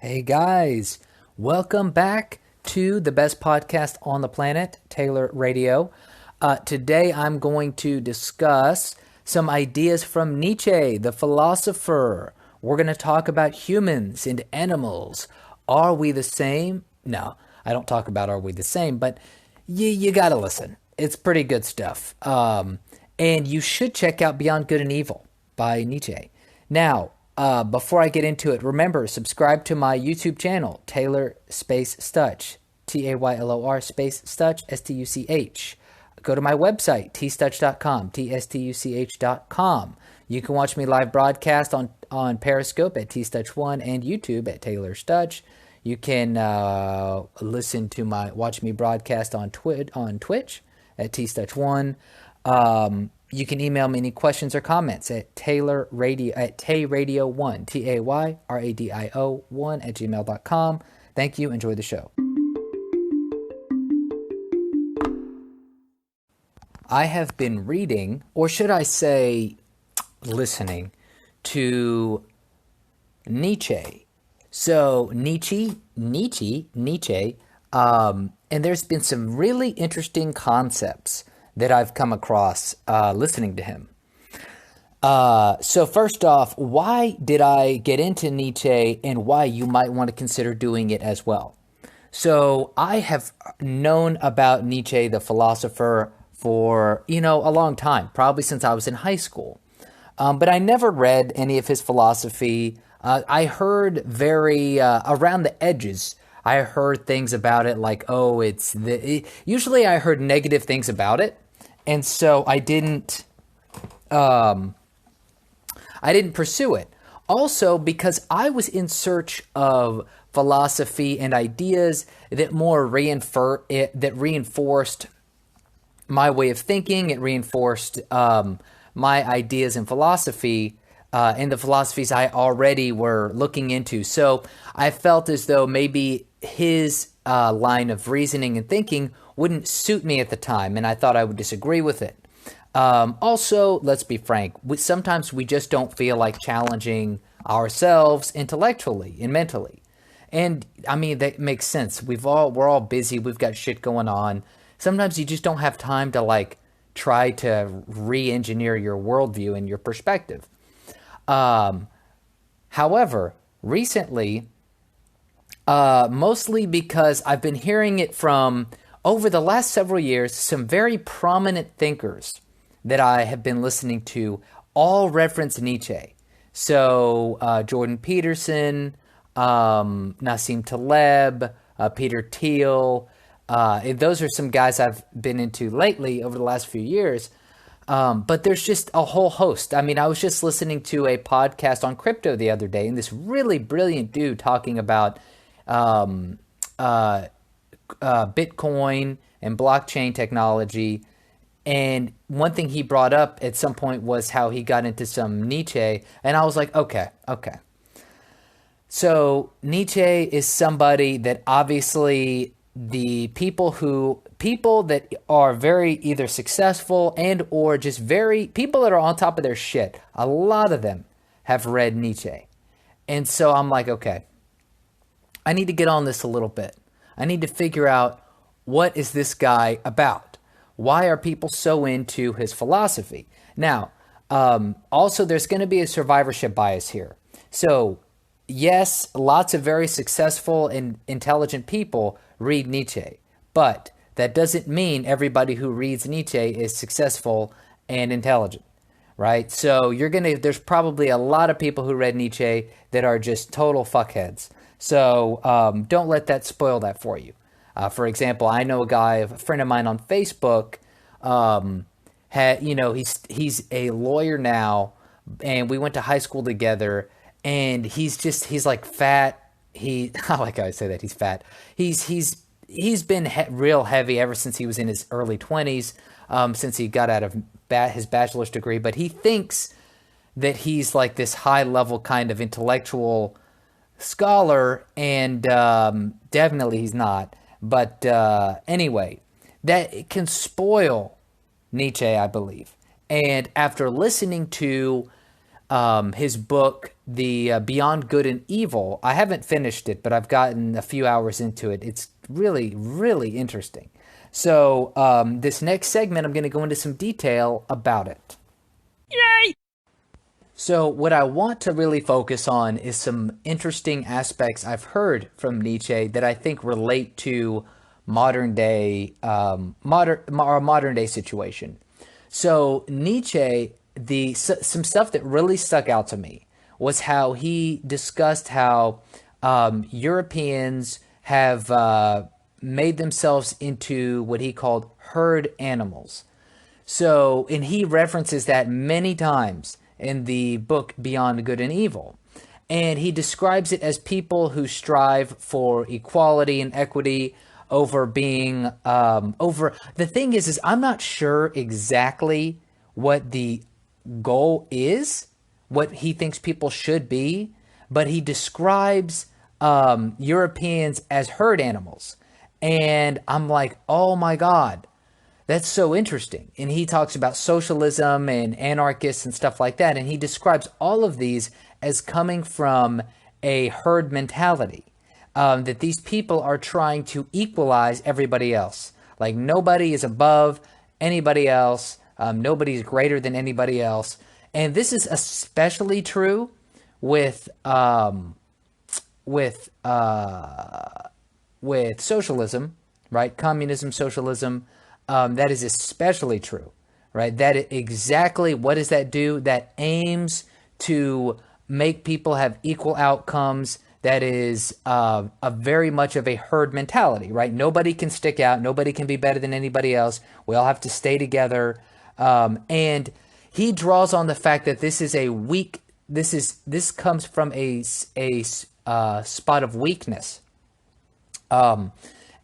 Hey guys, welcome back to the best podcast on the planet, Taylor Radio. Today I'm going to discuss some ideas from Nietzsche, the philosopher. We're going to talk about humans and animals. Are we the same? No, I don't talk about are we the same, but you got to listen. It's pretty good stuff. And you should check out Beyond Good and Evil by Nietzsche. Now, before I get into it, remember, subscribe to my YouTube channel, Taylor Space Stutch, Taylor Space Stutch, Stuch. Go to my website, tstutch.com, tstuch.com. You can watch me live broadcast on Periscope at tstutch1 and YouTube at Taylor Stutch. You can watch me broadcast on Twitch at tstutch1. You can email me any questions or comments at tayradio1, TAYRADIO1 at gmail.com. Thank you. Enjoy the show. I have been reading, or should I say listening, to Nietzsche. So Nietzsche, and there's been some really interesting concepts that I've come across listening to him. So first off, why did I get into Nietzsche and why you might want to consider doing it as well? So I have known about Nietzsche, the philosopher, for, a long time, probably since I was in high school. But I never read any of his philosophy. I heard around the edges, I heard things about it like, usually I heard negative things about it. And so I didn't pursue it. Also, because I was in search of philosophy and ideas that reinforced my way of thinking. It reinforced my ideas in philosophy and the philosophies I already were looking into. So I felt as though maybe his line of reasoning and thinking wouldn't suit me at the time, and I thought I would disagree with it. Also, let's be frank, sometimes we just don't feel like challenging ourselves intellectually and mentally. And I mean, that makes sense. We're all busy. We've got shit going on. Sometimes you just don't have time to try to re-engineer your worldview and your perspective. However, recently, mostly because I've been hearing it from, over the last several years, some very prominent thinkers that I have been listening to all reference Nietzsche. So Jordan Peterson, Nassim Taleb, Peter Thiel, those are some guys I've been into lately over the last few years. But there's just a whole host. I mean, I was just listening to a podcast on crypto the other day, and this really brilliant dude talking about Bitcoin and blockchain technology. And one thing he brought up at some point was how he got into some Nietzsche. And I was like, okay. So Nietzsche is somebody that obviously the people that are very either successful and or just people that are on top of their shit, a lot of them have read Nietzsche. And so I'm like, okay, I need to get on this a little bit. I need to figure out, what is this guy about? Why are people so into his philosophy? Now, also there's going to be a survivorship bias here. So yes, lots of very successful and intelligent people read Nietzsche, but that doesn't mean everybody who reads Nietzsche is successful and intelligent, right? So there's probably a lot of people who read Nietzsche that are just total fuckheads. So don't let that spoil that for you. For example, I know a friend of mine on Facebook, he's a lawyer now, and we went to high school together, and he's like fat. I like how I say that, he's fat. He's been real heavy ever since he was in his early 20s, since he got out of his bachelor's degree. But he thinks that he's like this high level kind of intellectual scholar, and definitely he's not. But anyway, that can spoil Nietzsche, I believe. And after listening to his book, the Beyond Good and Evil. I haven't finished it, but I've gotten a few hours into it. It's really, really interesting. So this next segment, I'm going to go into some detail about it. Yay! So what I want to really focus on is some interesting aspects I've heard from Nietzsche that I think relate to our modern day situation. So Nietzsche, some stuff that really stuck out to me was how he discussed how Europeans have made themselves into what he called herd animals. So, and he references that many times in the book Beyond Good and Evil. And he describes it as people who strive for equality and equity over being, over. The thing is I'm not sure exactly what the goal is, what he thinks people should be, but he describes Europeans as herd animals. And I'm like, oh my God, that's so interesting. And he talks about socialism and anarchists and stuff like that. And he describes all of these as coming from a herd mentality, that these people are trying to equalize everybody else. Like nobody is above anybody else. Nobody's greater than anybody else. And this is especially true with with uh, with socialism, right? Communism, socialism, that is especially true, right? Exactly what does that do? That aims to make people have equal outcomes. That is a very much of a herd mentality, right? Nobody can stick out. Nobody can be better than anybody else. We all have to stay together. And he draws on the fact that this is a weak. This comes from a spot of weakness. And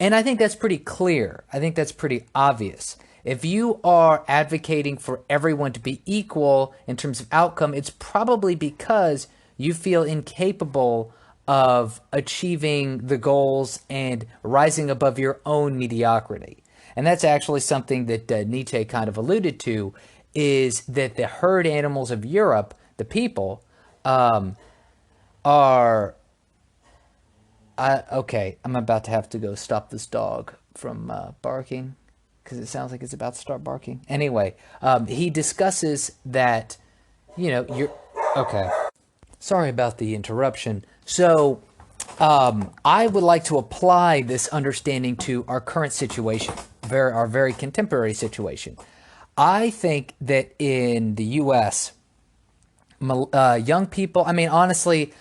I think that's pretty clear. I think that's pretty obvious. If you are advocating for everyone to be equal in terms of outcome, it's probably because you feel incapable of achieving the goals and rising above your own mediocrity. And that's actually something that Nietzsche kind of alluded to, is that the herd animals of Europe, the people, are okay, I'm about to have to go stop this dog from barking because it sounds like it's about to start barking. Anyway, he discusses that, you're okay. Sorry about the interruption. So, I would like to apply this understanding to our current situation, our very contemporary situation. I think that in the U.S., young people, I mean, honestly,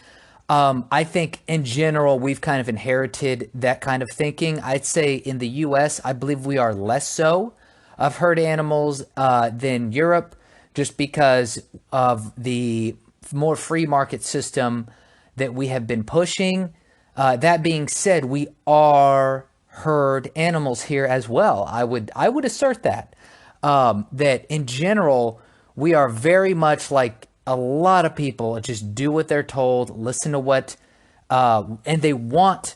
I think in general, we've kind of inherited that kind of thinking. I'd say in the US, I believe we are less so of herd animals than Europe, just because of the more free market system that we have been pushing. That being said, we are herd animals here as well. I would assert that that in general, we are very much like a lot of people just do what they're told, listen to what, and they want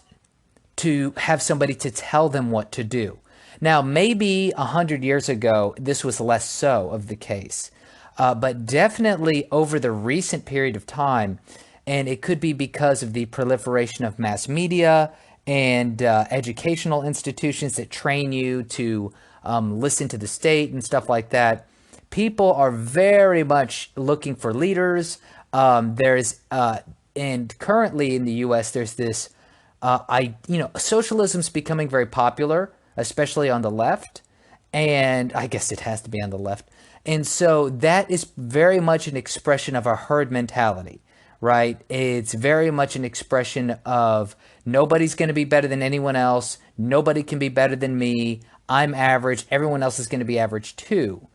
to have somebody to tell them what to do. Now, maybe 100 years ago, this was less so of the case, but definitely over the recent period of time, and it could be because of the proliferation of mass media and educational institutions that train you to listen to the state and stuff like that. People are very much looking for leaders. And currently in the U.S., there's this, socialism's becoming very popular, especially on the left, and I guess it has to be on the left. And so that is very much an expression of our herd mentality, right? It's very much an expression of nobody's going to be better than anyone else. Nobody can be better than me. I'm average. Everyone else is going to be average too.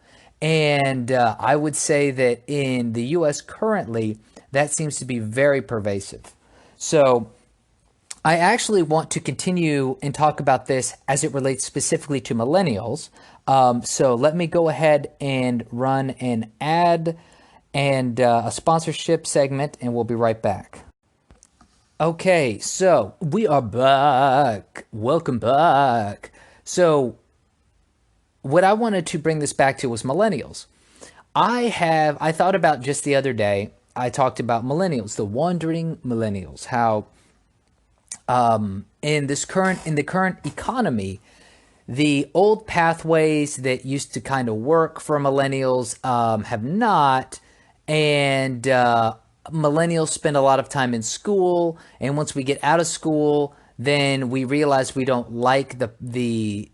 And I would say that in the US currently, that seems to be very pervasive. So I actually want to continue and talk about this as it relates specifically to millennials. So let me go ahead and run an ad and a sponsorship segment, and we'll be right back. Okay, so we are back. Welcome back. So what I wanted to bring this back to was millennials. I thought about just the other day I talked about millennials, the wandering millennials, how in the current economy, the old pathways that used to kind of work for millennials have not, and millennials spend a lot of time in school, and once we get out of school, then we realize we don't like the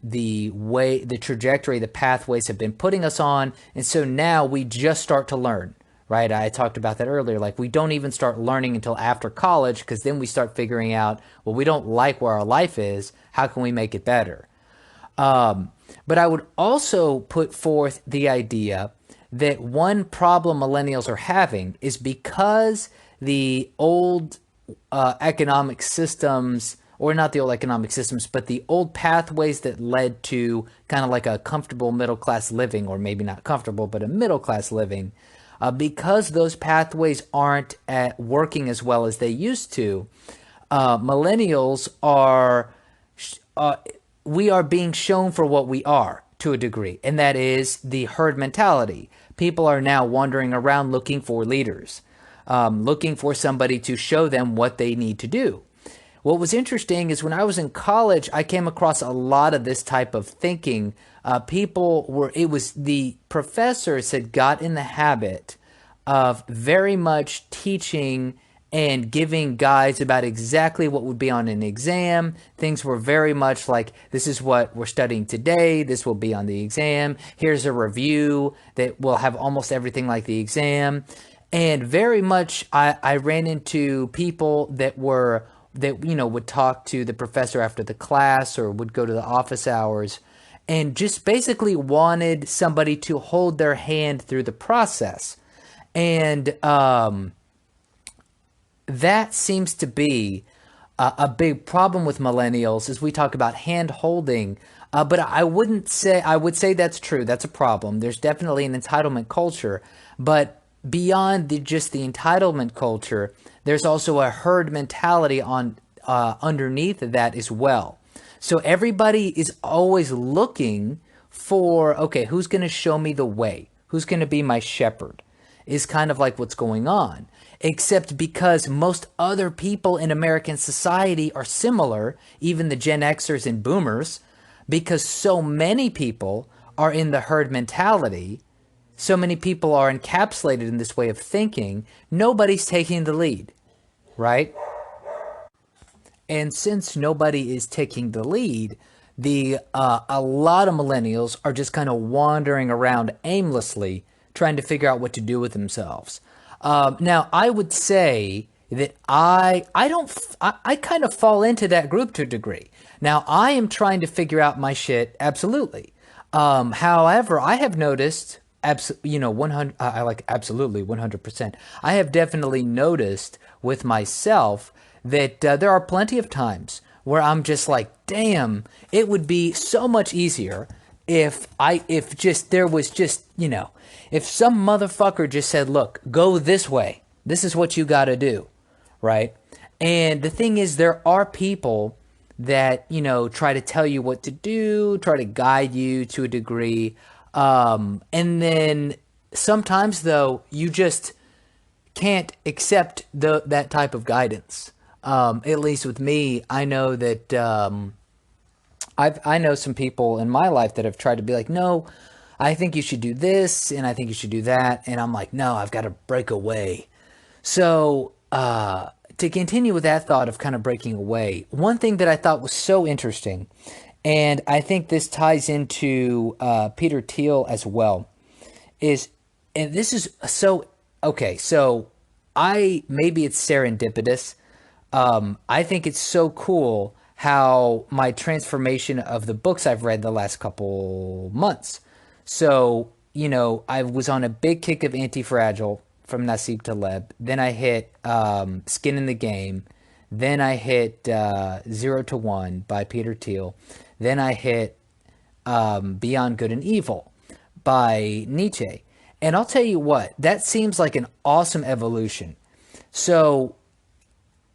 way the trajectory the pathways have been putting us on, and so now we just start to learn. Right, I talked about that earlier. Like, we don't even start learning until after college, because then we start figuring out, well, we don't like where our life is. How can we make it better? But I would also put forth the idea that one problem millennials are having is because the old economic systems, or not the old economic systems, but the old pathways that led to kind of like a comfortable middle class living, or maybe not comfortable, but a middle class living, because those pathways aren't working as well as they used to, millennials are uh, we are being shown for what we are to a degree, and that is the herd mentality. People are now wandering around looking for leaders, looking for somebody to show them what they need to do. What was interesting is when I was in college, I came across a lot of this type of thinking. It was the professors had got in the habit of very much teaching and giving guides about exactly what would be on an exam. Things were very much like, this is what we're studying today. This will be on the exam. Here's a review that will have almost everything like the exam. And very much, I ran into people that would talk to the professor after the class or would go to the office hours and just basically wanted somebody to hold their hand through the process. And that seems to be a big problem with millennials as we talk about hand holding. But I would say that's true. That's a problem. There's definitely an entitlement culture. But beyond just the entitlement culture, there's also a herd mentality on underneath of that as well. So everybody is always looking for, okay, who's going to show me the way? Who's going to be my shepherd? Is kind of like what's going on. Except because most other people in American society are similar, even the Gen Xers and boomers, because so many people are in the herd mentality, so many people are encapsulated in this way of thinking, nobody's taking the lead, right? And since nobody is taking the lead, the a lot of millennials are just kind of wandering around aimlessly, trying to figure out what to do with themselves. Now, I would say that I don't I kind of fall into that group to a degree. Now, I am trying to figure out my shit absolutely. However, I have noticed 100 I like absolutely 100%. I have definitely noticed with myself that there are plenty of times where I'm just like, damn, it would be so much easier if just there was just, if some motherfucker just said, look, go this way. This is what you got to do, right? And the thing is, there are people that, try to tell you what to do, try to guide you to a degree. And then sometimes, though, you just can't accept that type of guidance. At least with me, I know that I know some people in my life that have tried to be like, no, I think you should do this, and I think you should do that, and I'm like, no, I've got to break away. So to continue with that thought of kind of breaking away, one thing that I thought was so interesting, and I think this ties into Peter Thiel as well, is, and this is so okay. So maybe it's serendipitous. I think it's so cool how my transformation of the books I've read the last couple months. So, I was on a big kick of Anti-Fragile from Nasib Taleb. Then I hit Skin in the Game. Then I hit 0 to 1 by Peter Thiel. Then I hit Beyond Good and Evil by Nietzsche. And I'll tell you what, that seems like an awesome evolution. So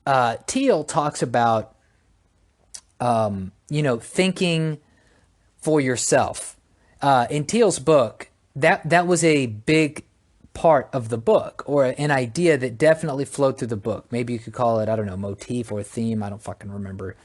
Thiel talks about thinking for yourself. In Thiel's book, that was a big part of the book, or an idea that definitely flowed through the book. Maybe you could call it, I don't know, motif or theme. I don't fucking remember.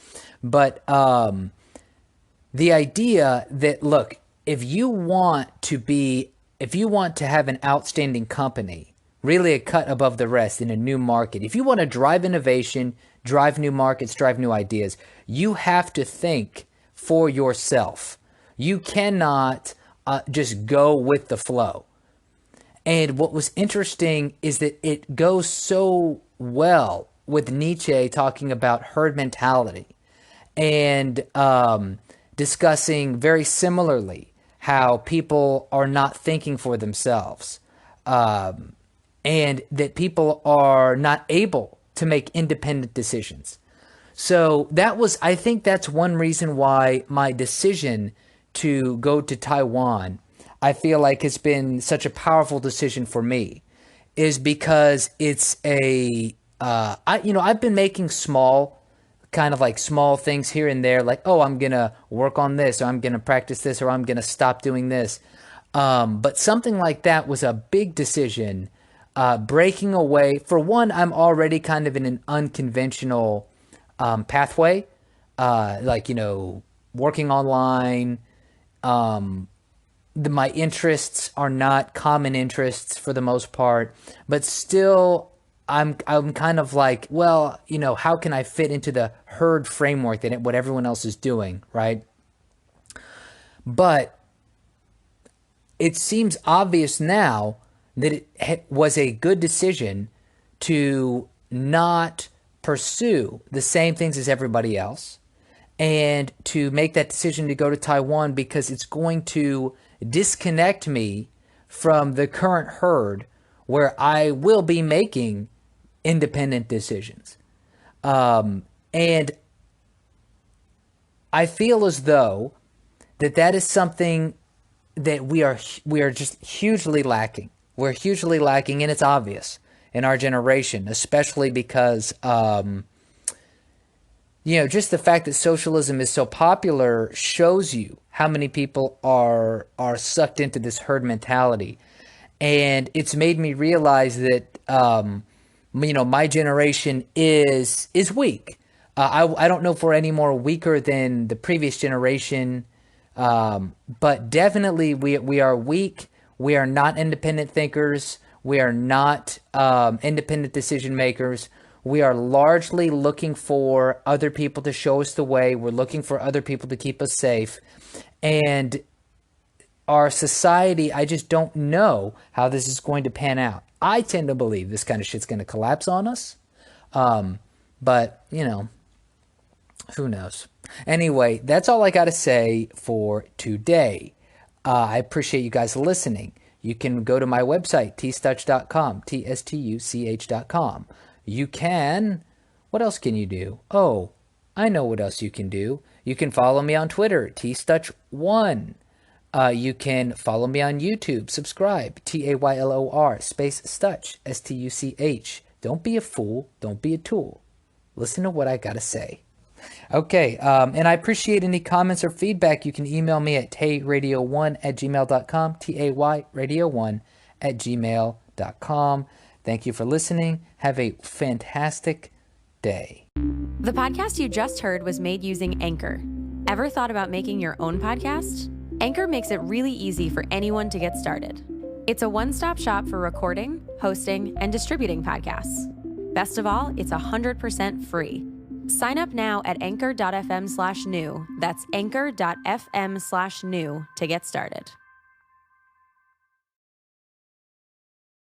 But the idea that, look, if you want to have an outstanding company, really a cut above the rest in a new market, if you want to drive innovation, drive new markets, drive new ideas, you have to think for yourself. You cannot just go with the flow. And what was interesting is that it goes so well with Nietzsche talking about herd mentality, and discussing very similarly how people are not thinking for themselves, and that people are not able to make independent decisions. So I think that's one reason why my decision to go to Taiwan, I feel like has been such a powerful decision for me, is because it's I've been making small things here and there, like, oh, I'm going to work on this, or I'm going to practice this, or I'm going to stop doing this. But something like that was a big decision, breaking away. For one, I'm already kind of in an unconventional pathway, working online. My interests are not common interests for the most part, but still I'm kind of like, well, how can I fit into the herd framework that what everyone else is doing, right? But it seems obvious now that it was a good decision to not pursue the same things as everybody else, and to make that decision to go to Taiwan, because it's going to disconnect me from the current herd where I will be making independent decisions. And I feel as though that is something that we are just hugely lacking. We're hugely lacking, and it's obvious in our generation, especially because just the fact that socialism is so popular shows you how many people are sucked into this herd mentality. And it's made me realize that my generation is weak. I don't know if we're any more weaker than the previous generation, but definitely we are weak. We are not independent thinkers. We are not independent decision makers. We are largely looking for other people to show us the way. We're looking for other people to keep us safe. And our society, I just don't know how this is going to pan out. I tend to believe this kind of shit's going to collapse on us. But, who knows? Anyway, that's all I got to say for today. I appreciate you guys listening. You can go to my website, tstuch.com, tstuch.com. You can, what else can you do? Oh, I know what else you can do. You can follow me on Twitter, tstuch1. You can follow me on YouTube, subscribe, Taylor space Stuch, Stuch. Don't be a fool, don't be a tool. Listen to what I gotta say. Okay, and I appreciate any comments or feedback. You can email me at tayradio1@gmail.com, tayradio1@gmail.com. Thank you for listening. Have a fantastic day. The podcast you just heard was made using Anchor. Ever thought about making your own podcast? Anchor makes it really easy for anyone to get started. It's a one-stop shop for recording, hosting, and distributing podcasts. Best of all, it's 100% free. Sign up now at anchor.fm/new. That's anchor.fm/new to get started.